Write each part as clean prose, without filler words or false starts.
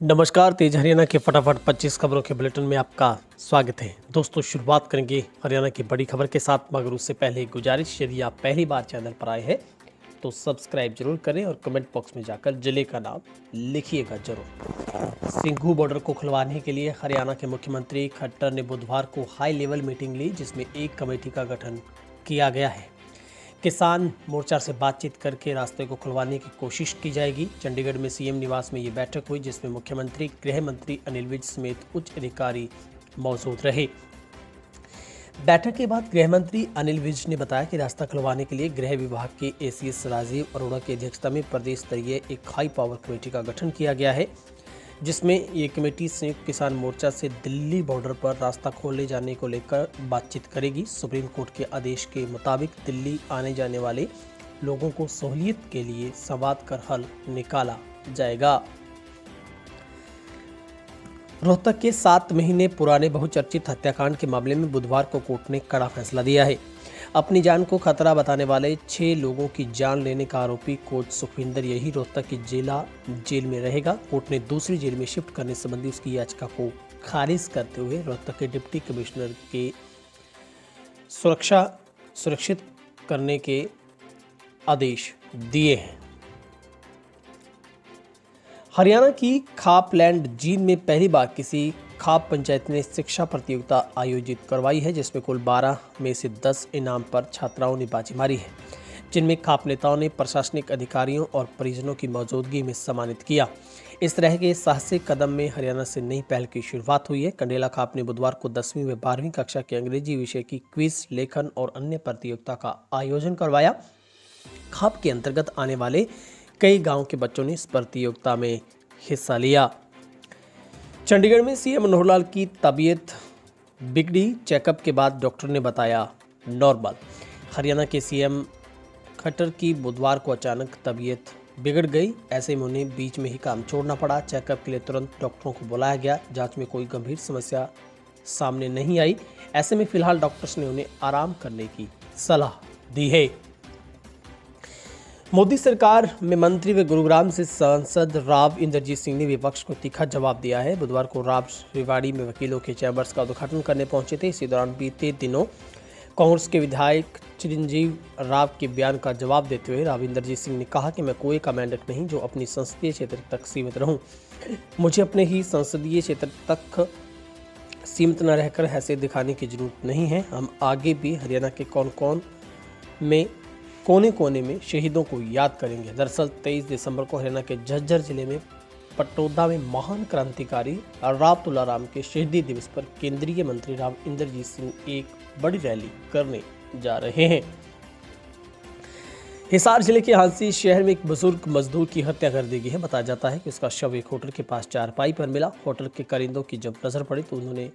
नमस्कार, तेज हरियाणा के फटाफट 25 खबरों के बुलेटिन में आपका स्वागत है। दोस्तों, शुरुआत करेंगे हरियाणा की बड़ी खबर के साथ, मगर उससे पहले एक गुजारिश, यदि आप पहली बार चैनल पर आए हैं तो सब्सक्राइब जरूर करें और कमेंट बॉक्स में जाकर जिले का नाम लिखिएगा जरूर। सिंघू बॉर्डर को खुलवाने के लिए हरियाणा के मुख्यमंत्री खट्टर ने बुधवार को हाई लेवल मीटिंग ली, जिसमें एक कमेटी का गठन किया गया है। किसान मोर्चा से बातचीत करके रास्ते को खुलवाने की कोशिश की जाएगी। चंडीगढ़ में सीएम निवास में ये बैठक हुई, जिसमें मुख्यमंत्री, गृह मंत्री अनिल विज समेत उच्च अधिकारी मौजूद रहे। बैठक के बाद गृह मंत्री अनिल विज ने बताया कि रास्ता खुलवाने के लिए गृह विभाग के एसीएस राजीव अरोड़ा की अध्यक्षता में प्रदेश स्तरीय एक हाई पावर कमेटी का गठन किया गया है, जिसमें ये कमेटी संयुक्त किसान मोर्चा से दिल्ली बॉर्डर पर रास्ता खोले जाने को लेकर बातचीत करेगी। सुप्रीम कोर्ट के आदेश के मुताबिक दिल्ली आने जाने वाले लोगों को सहूलियत के लिए संवाद कर हल निकाला जाएगा। रोहतक के 7 महीने पुराने बहुचर्चित हत्याकांड के मामले में बुधवार को कोर्ट ने कड़ा फैसला दिया है। अपनी जान को खतरा बताने वाले 6 लोगों की जान लेने का आरोपी कोच सुखविंदर यही रोहतक की जेल में रहेगा। कोर्ट ने दूसरी जेल में शिफ्ट करने संबंधी उसकी याचिका को खारिज करते हुए रोहतक के डिप्टी कमिश्नर के सुरक्षित करने के आदेश दिए हैं। हरियाणा की खापलैंड जींद में पहली बार किसी खाप पंचायत ने शिक्षा प्रतियोगिता आयोजित करवाई है, जिसमें कुल 12 में से 10 इनाम पर छात्राओं ने बाजी मारी है, जिनमें खाप नेताओं ने प्रशासनिक अधिकारियों और परिजनों की मौजूदगी में सम्मानित किया। इस तरह के साहसिक कदम में हरियाणा से नई पहल की शुरुआत हुई है। कंडेला खाप ने बुधवार को 10वीं व 12वीं कक्षा के अंग्रेजी विषय की क्विज, लेखन और अन्य प्रतियोगिता का आयोजन करवाया। खाप के अंतर्गत आने वाले कई गाँव के बच्चों ने इस प्रतियोगिता में हिस्सा लिया। चंडीगढ़ में सीएम मनोहर लाल की तबीयत बिगड़ी, चेकअप के बाद डॉक्टर ने बताया नॉर्मल। हरियाणा के सीएम खट्टर की बुधवार को अचानक तबीयत बिगड़ गई, ऐसे में उन्हें बीच में ही काम छोड़ना पड़ा। चेकअप के लिए तुरंत डॉक्टरों को बुलाया गया। जांच में कोई गंभीर समस्या सामने नहीं आई। ऐसे में फिलहाल डॉक्टर्स ने उन्हें आराम करने की सलाह दी है। मोदी सरकार में मंत्री व गुरुग्राम से सांसद राव इंद्रजीत सिंह ने विपक्ष को तीखा जवाब दिया है। बुधवार को राव रेवाड़ी में वकीलों के चैम्बर्स का उद्घाटन करने पहुंचे थे। इसी दौरान बीते दिनों कांग्रेस के विधायक चिरंजीव राव के बयान का जवाब देते हुए राव इंद्रजीत सिंह ने कहा कि मैं कोई का मेंढक नहीं जो अपनी संसदीय क्षेत्र तक सीमित रहूं। मुझे अपने ही संसदीय क्षेत्र तक सीमित न रहकर हैसियत दिखाने की जरूरत नहीं है। हम आगे भी हरियाणा के कोने कोने में शहीदों को याद करेंगे। दरअसल 23 दिसंबर को हरियाणा के झज्जर जिले में पटौदा में महान क्रांतिकारी राव तुलाराम के शहीदी दिवस पर केंद्रीय मंत्री राव इंद्रजीत सिंह एक बड़ी रैली करने जा रहे हैं। हिसार जिले के हांसी शहर में एक बुजुर्ग मजदूर की हत्या कर दी गई है। बताया जाता है कि उसका शव एक होटल के पास चारपाई पर मिला। होटल के कारिंदों की जब नजर पड़ी तो उन्होंने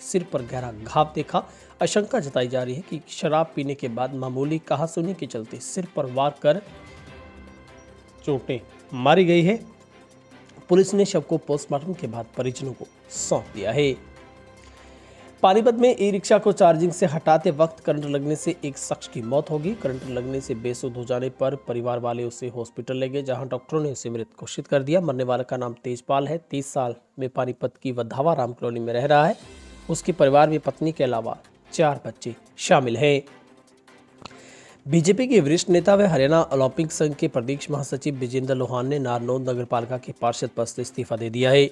सिर पर गहरा घाव देखा। आशंका जताई जा रही है कि शराब पीने के बाद मामूली कहासुनी के चलते सिर पर वार कर चोटें मारी गई है। पुलिस ने शव को पोस्टमार्टम के बाद परिजनों को सौंप दिया है। पानीपत में ई रिक्शा को चार्जिंग से हटाते वक्त करंट लगने से एक शख्स की मौत हो गई। करंट लगने से बेसुध हो जाने पर परिवार वाले उसे हॉस्पिटल ले गए, जहां डॉक्टरों ने उसे मृत घोषित कर दिया। मरने वाले का नाम तेजपाल है। 30 साल में पानीपत की वधावा राम कॉलोनी में रह रहा है। उसके परिवार में पत्नी के अलावा 4 बच्चे शामिल हैं। बीजेपी के वरिष्ठ नेता व हरियाणा ओलंपिक संघ के प्रदेश महासचिव विजेंद्र लोहान ने नारनौंद नगरपालिका के पार्षद पद से इस्तीफा दे दिया है।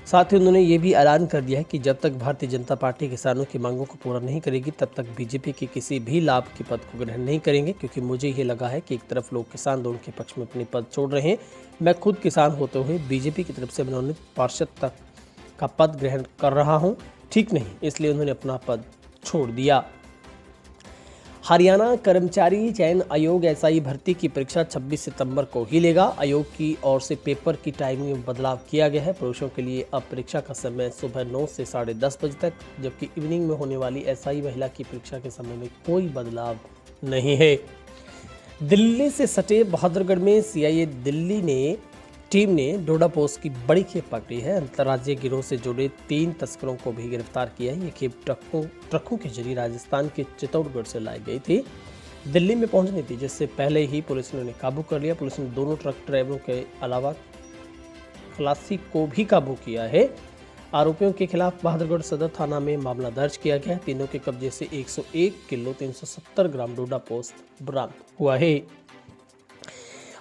साथ ही उन्होंने ये भी ऐलान कर दिया है कि जब तक भारतीय जनता पार्टी किसानों की मांगों को पूरा नहीं करेगी, तब तक बीजेपी के किसी भी लाभ के पद को ग्रहण नहीं करेंगे। क्योंकि मुझे ये लगा है कि एक तरफ लोग किसान दोनों के पक्ष में अपने पद छोड़ रहे हैं, मैं खुद किसान होते हुए बीजेपी की तरफ से मनोनीत पार्षद तक का पद ग्रहण कर रहा हूँ, ठीक नहीं, इसलिए उन्होंने अपना पद छोड़ दिया। हरियाणा कर्मचारी चयन आयोग एसआई भर्ती की परीक्षा 26 सितंबर को ही लेगा। आयोग की ओर से पेपर की टाइमिंग में बदलाव किया गया है। पुरुषों के लिए अब परीक्षा का समय सुबह 9 से 10:30 बजे तक, जबकि इवनिंग में होने वाली एसआई महिला की परीक्षा के समय में कोई बदलाव नहीं है। दिल्ली से सटे बहादुरगढ़ में सीआईए दिल्ली टीम ने डोडा पोस्ट की बड़ी खेप पकड़ी है। अंतर्राज्यीय गिरोह से जुड़े 3 तस्करों को भी गिरफ्तार किया है। ये खेप ट्रकों के जरिए राजस्थान के चित्तौड़गढ़ से लाई गई थी, दिल्ली में पहुंचनी थी, जिससे पहले ही पुलिस ने उन्हें काबू कर लिया। पुलिस ने दोनों ट्रक ड्राइवरों के अलावा खलासी को भी काबू किया है। आरोपियों के खिलाफ बहादुरगढ़ सदर थाना में मामला दर्ज किया गया। तीनों के कब्जे से 101 किलो 370 ग्राम डोडा पोस्त बरामद हुआ है।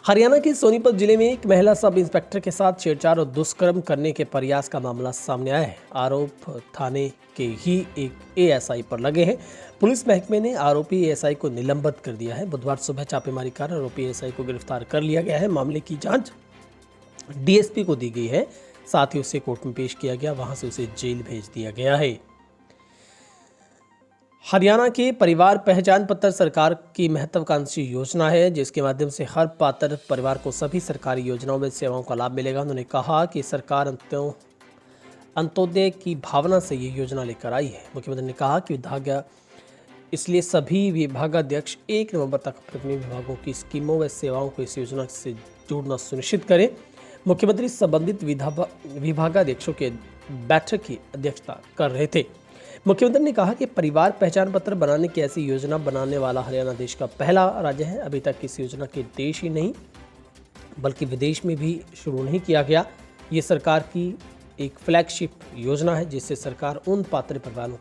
हरियाणा के सोनीपत जिले में एक महिला सब इंस्पेक्टर के साथ छेड़छाड़ और दुष्कर्म करने के प्रयास का मामला सामने आया है। आरोप थाने के ही एक एएसआई पर लगे हैं। पुलिस महकमे ने आरोपी एएसआई को निलंबित कर दिया है। बुधवार सुबह छापेमारी कर आरोपी एएसआई को गिरफ्तार कर लिया गया है। मामले की जांच डीएसपी को दी गई है। साथ ही उसे कोर्ट में पेश किया गया, वहां से उसे जेल भेज दिया गया है। हरियाणा के परिवार पहचान पत्र सरकार की महत्वाकांक्षी योजना है, जिसके माध्यम से हर पात्र परिवार को सभी सरकारी योजनाओं में सेवाओं का लाभ मिलेगा। उन्होंने कहा कि सरकार अंत्योदय की भावना से ये योजना लेकर आई है। मुख्यमंत्री ने कहा कि इसलिए सभी विभागाध्यक्ष 1 नवंबर तक अपने विभागों की स्कीमों व सेवाओं को इस योजना से जोड़ना सुनिश्चित करें। मुख्यमंत्री संबंधित विभागाध्यक्षों के बैठक की अध्यक्षता कर रहे थे। मुख्यमंत्री ने कहा कि परिवार पहचान पत्र बनाने की ऐसी योजना बनाने वाला हरियाणा देश का पहला राज्य है। अभी तक इस योजना के देश ही नहीं बल्कि विदेश में भी शुरू नहीं किया गया। ये सरकार की एक फ्लैगशिप योजना है, जिससे सरकार उन पात्र परिवारों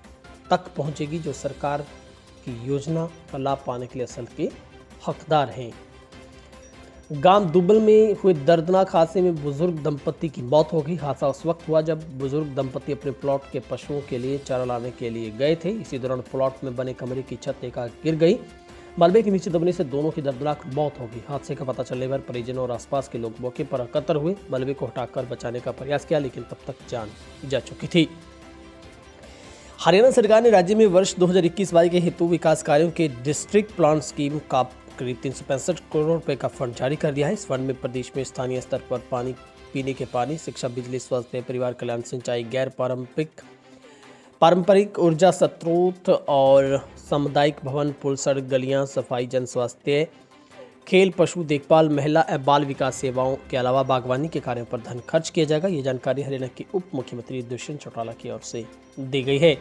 तक पहुंचेगी जो सरकार की योजना का लाभ पाने के लिए असल के हकदार हैं। गांव दुब्बल में हुए दर्दनाक हादसे में बुजुर्ग दंपति की मौत हो गई। हादसा उस वक्त हुआ जब बुजुर्ग दंपति अपने प्लॉट के पशुओं के लिए चारा लाने के लिए गए थे। इसी दौरान प्लॉट में बने कमरे की छत एकाएक गिर गई। मलबे के नीचे दबने से दोनों की दर्दनाक मौत हो गई। हादसे का पता चलने पर परिजनों और आसपास के लोग मौके पर एकत्र हुए। मलबे को हटाकर बचाने का प्रयास किया, लेकिन तब तक जान जा चुकी थी। हरियाणा सरकार ने राज्य में वर्ष 2021-22 के हेतु विकास कार्यों के डिस्ट्रिक्ट प्लान स्कीम का करीब 365 करोड़ रुपए का फंड जारी कर दिया है। इस फंड में प्रदेश में स्थानीय स्तर पर पानी, पीने के पानी, शिक्षा, बिजली, स्वास्थ्य, परिवार कल्याण, सिंचाई, गैर पारंपरिक ऊर्जा स्रोत और सामुदायिक भवन, पुल, सड़क, गलियां, सफाई, जन स्वास्थ्य, खेल, पशु देखभाल, महिला एवं बाल विकास सेवाओं के अलावा बागवानी के कार्यों पर धन खर्च किया जाएगा। ये जानकारी हरियाणा के उप मुख्यमंत्री दुष्यंत चौटाला की ओर से दी गई है।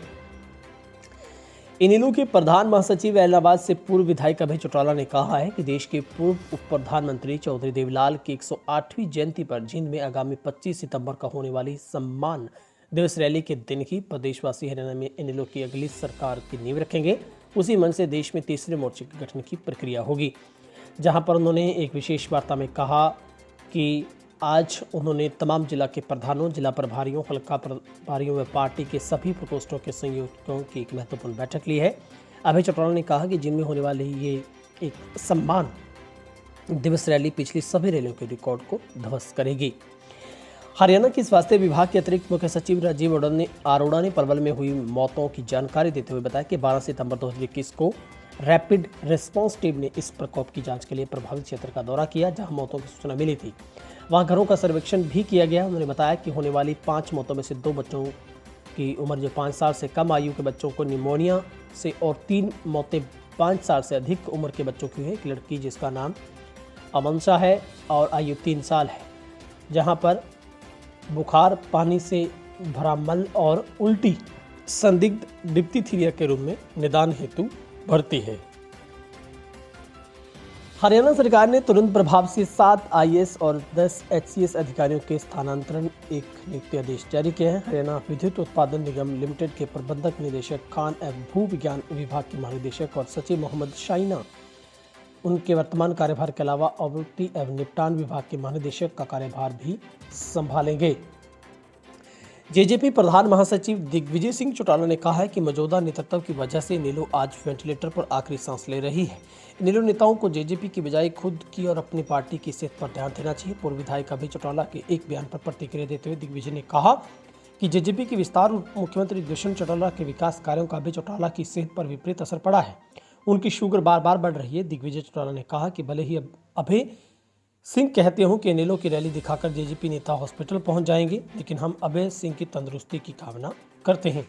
इनेलो के प्रधान महासचिव इलाहाबाद से पूर्व विधायक अभय चौटाला ने कहा है कि देश के पूर्व उप प्रधानमंत्री चौधरी देवीलाल की 108वीं जयंती पर जींद में आगामी 25 सितंबर को होने वाली सम्मान दिवस रैली के दिन ही प्रदेशवासी हरियाणा में इनेलो की अगली सरकार की नींव रखेंगे। उसी मन से देश में तीसरे मोर्चे के गठन की प्रक्रिया होगी, जहां पर उन्होंने एक विशेष वार्ता में कहा कि आज उन्होंने तमाम जिला के प्रधानों, जिला प्रभारियों, हल्का प्रभारियों व पार्टी के सभी प्रकोष्ठों के संयोजकों की एक महत्वपूर्ण बैठक ली है। अभय चौटाला ने कहा कि जिनमें होने वाली ये एक सम्मान दिवस रैली पिछली सभी रैलियों के रिकॉर्ड को ध्वस्त करेगी। हरियाणा के स्वास्थ्य विभाग के अतिरिक्त मुख्य सचिव राजीव अरोड़ा ने पलवल में हुई मौतों की जानकारी देते हुए बताया कि 12 सितंबर 2021 को रैपिड रिस्पांस टीम ने इस प्रकोप की जांच के लिए प्रभावित क्षेत्र का दौरा किया, जहां मौतों की सूचना मिली थी। वहां घरों का सर्वेक्षण भी किया गया। उन्होंने बताया कि होने वाली 5 मौतों में से 2 बच्चों की उम्र जो 5 साल से कम आयु के बच्चों को निमोनिया से और 3 मौतें 5 साल से अधिक उम्र के बच्चों की हुई। एक लड़की जिसका नाम अमनसा है और आयु 3 साल है, जहां पर बुखार, पानी से भरा मल और उल्टी संदिग्ध डिप्थीरिया के रूप में निदान हेतु भर्ती है। हरियाणा सरकार ने तुरंत प्रभाव से 7 आईएएस और 10 एचसीएस अधिकारियों के स्थानांतरण एक नियुक्ति आदेश जारी किए हैं। हरियाणा विद्युत उत्पादन निगम लिमिटेड के प्रबंधक निदेशक खान एवं भू विज्ञान विभाग के महानिदेशक और सचिव मोहम्मद शाइना उनके वर्तमान कार्यभार के अलावा आपूर्ति एवं निपटान विभाग के महानिदेशक का कार्यभार भी संभालेंगे। जेजेपी प्रधान महासचिव दिग्विजय सिंह चौटाला ने कहा है कि मौजूदा नेतृत्व की वजह से इनेलो आज वेंटिलेटर पर आखिरी सांस ले रही है। इनेलो नेताओं को जेजेपी की बजाय खुद की और अपनी पार्टी की सेहत पर ध्यान देना चाहिए। पूर्व विधायक अभय चौटाला के एक बयान पर प्रतिक्रिया देते हुए दिग्विजय ने कहा कि जेजेपी के विस्तार और मुख्यमंत्री दुष्यंत चौटाला के विकास कार्यों का अभय चौटाला की सेहत पर विपरीत असर पड़ा है। उनकी शुगर बार बार बढ़ रही है। दिग्विजय चौटाला ने कहा कि भले ही अभय सिंह कहते हो कि इनेलो की रैली दिखाकर जेजेपी नेता हॉस्पिटल पहुंच जाएंगे, लेकिन हम अभय सिंह की तंदुरुस्ती की कामना करते हैं।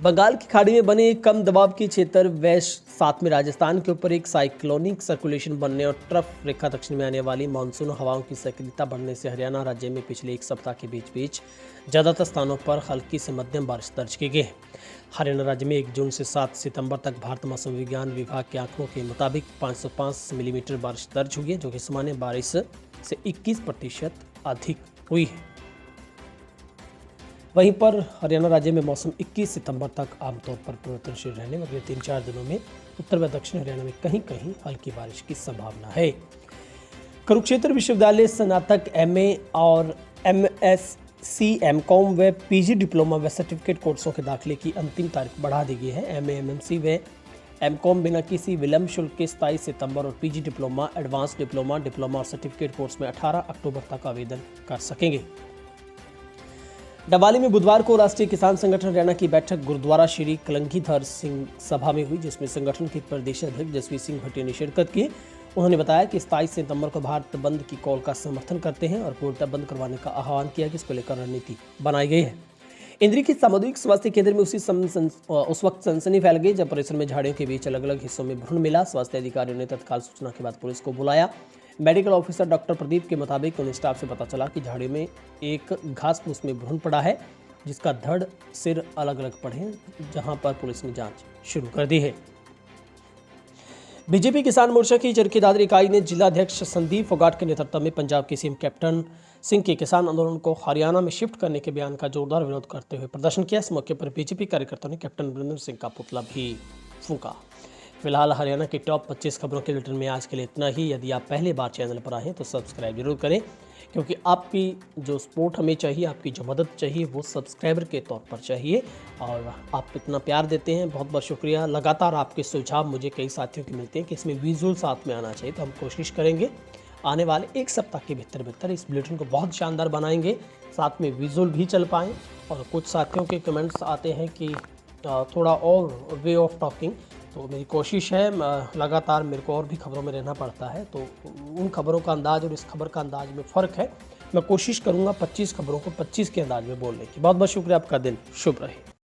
बंगाल की खाड़ी में बने एक कम दबाव के क्षेत्र वैश साथ में राजस्थान के ऊपर एक साइक्लोनिक सर्कुलेशन बनने और ट्रफ रेखा दक्षिण में आने वाली मानसून हवाओं की सक्रियता बढ़ने से हरियाणा राज्य में पिछले एक सप्ताह के बीच ज्यादातर स्थानों पर हल्की से मध्यम बारिश दर्ज की गई है। हरियाणा राज्य में 1 जून से 7 सितंबर तक भारत मौसम विज्ञान विभाग के आंकड़ों के मुताबिक 505 मिलीमीटर बारिश दर्ज हुई है, जो कि सामान्य बारिश से 21% अधिक हुई है। वहीं पर हरियाणा राज्य में मौसम 21 सितंबर तक आमतौर पर परिवर्तनशील रहने और अगले 3-4 दिनों में उत्तर व दक्षिण हरियाणा में कहीं कहीं हल्की बारिश की संभावना है। कुरुक्षेत्र विश्वविद्यालय स्नातक MA और MSc MCOM व PG डिप्लोमा व सर्टिफिकेट कोर्सों के दाखिले की अंतिम तारीख बढ़ा दी गई है। MA MMC व MCOM बिना किसी विलंब शुल्क के 27 सितंबर और PG diploma, advance diploma, diploma और सर्टिफिकेट कोर्स में 18 अक्टूबर तक आवेदन कर सकेंगे। डबाली में बुधवार को राष्ट्रीय किसान संगठन हरियाणा की बैठक गुरुद्वारा श्री कलंगीधर सिंह सभा में हुई, जिसमें संगठन के प्रदेश अध्यक्ष जसवीर सिंह भट्टी ने शिरकत की। उन्होंने बताया कि 27 सितंबर को भारत बंद की कॉल का समर्थन करते हैं और पूर्णतः बंद करवाने का आह्वान किया, जिसको लेकर रणनीति बनाई गई है। इंद्री के सामुदायिक स्वास्थ्य केंद्र में उस वक्त सनसनी फैल गई जब परिसर में झाड़ियों के बीच अलग अलग हिस्सों में भ्रूण मिला। स्वास्थ्य अधिकारियों ने तत्काल सूचना के बाद पुलिस को बुलाया। मेडिकल ऑफिसर डॉक्टर प्रदीप के मुताबिक उन्हें स्टाफ से पता चला कि झाड़ियों में एक घास फूस में भ्रूण पड़ा है, जिसका धड़ सिर अलग अलग पड़े हैं, जहां पर पुलिस ने जांच शुरू कर दी है। बीजेपी किसान मोर्चा की चरखी दादरी इकाई ने जिलाध्यक्ष संदीप फोगाट के नेतृत्व में पंजाब के सीएम कैप्टन सिंह के किसान आंदोलन को हरियाणा में शिफ्ट करने के बयान का जोरदार विरोध करते हुए प्रदर्शन किया। इस मौके पर बीजेपी कार्यकर्ताओं ने कैप्टन अमरिंदर सिंह का पुतला भी फूंका। फिलहाल हरियाणा की टॉप 25 खबरों के बुलेटिन में आज के लिए इतना ही। यदि आप पहली बार चैनल पर आए हैं तो सब्सक्राइब जरूर करें, क्योंकि आपकी जो सपोर्ट हमें चाहिए, आपकी जो मदद चाहिए, वो सब्सक्राइबर के तौर पर चाहिए। और आप इतना प्यार देते हैं, बहुत बहुत शुक्रिया। लगातार आपके सुझाव मुझे कई साथियों के मिलते हैं कि इसमें विजुअल साथ में आना चाहिए, तो हम कोशिश करेंगे आने वाले एक सप्ताह के भीतर इस बुलेटिन को बहुत शानदार बनाएंगे, साथ में विजुअल भी चल पाएँ। और कुछ साथियों के कमेंट्स आते हैं कि थोड़ा और वे ऑफ टॉकिंग, तो मेरी कोशिश है, लगातार मेरे को और भी खबरों में रहना पड़ता है, तो उन खबरों का अंदाज़ और इस खबर का अंदाज में फ़र्क है। मैं कोशिश करूंगा 25 खबरों को 25 के अंदाज में बोलने की। बहुत बहुत शुक्रिया, आपका दिन शुभ रहे।